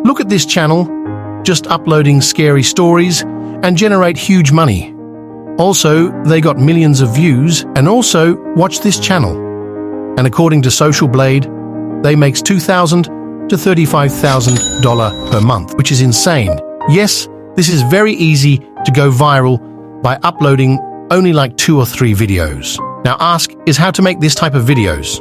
Look at this channel, just uploading scary stories and generate huge money. Also, they got millions of views, and also watch this channel. And according to Social Blade, they makes $2,000 to $35,000 per month, which is insane. Yes, this is very easy to go viral by uploading only like 2 or 3 videos. Now ask is how to make this type of videos.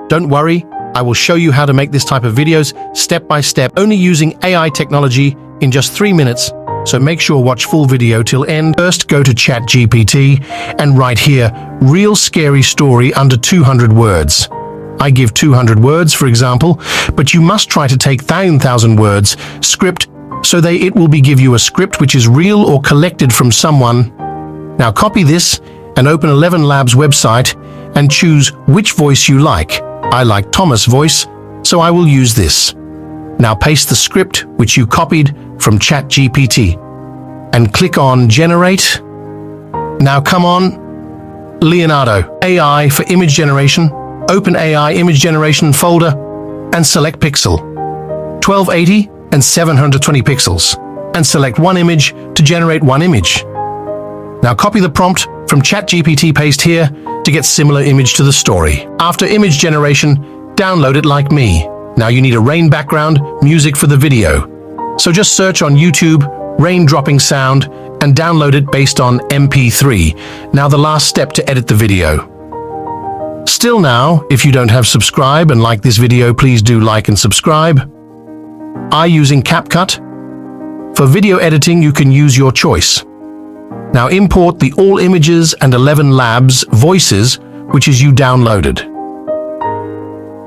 Don't worry, I will show you how to make this type of videos step by step, only using AI technology in just 3 minutes. So make sure watch full video till end. First, go to ChatGPT and write here, real scary story under 200 words. I give 200 words, for example, but you must try to take 1,000 words script, so it will give you a script which is real or collected from someone. Now copy this and open 11 Labs website and choose which voice you like. I like Thomas' voice, so I will use this. Now paste the script which you copied from ChatGPT and click on Generate. Now come on, Leonardo. AI for image generation. Open AI image generation folder and select pixel 1280 and 720 pixels and select one image to generate one image. Now copy the prompt from ChatGPT, paste here to get similar image to the story. After image generation, download it like me. Now you need a rain background music for the video. So just search on YouTube, rain dropping sound, and download it based on MP3. Now the last step to edit the video. Still now, if you don't have subscribe and like this video, please do like and subscribe. I using CapCut. For video editing, you can use your choice. Now import the all images and 11 Labs voices, which is you downloaded.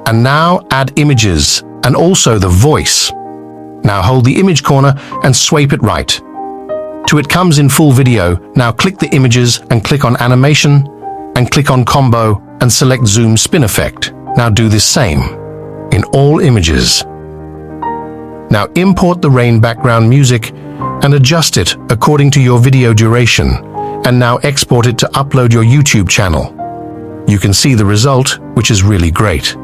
And now add images and also the voice. Now hold the image corner and swipe it right till it comes in full video. Now click the images and click on animation and click on combo and select zoom spin effect. Now do this same in all images. Now import the rain background music and adjust it according to your video duration, and now export it to upload your YouTube channel. You can see the result, which is really great.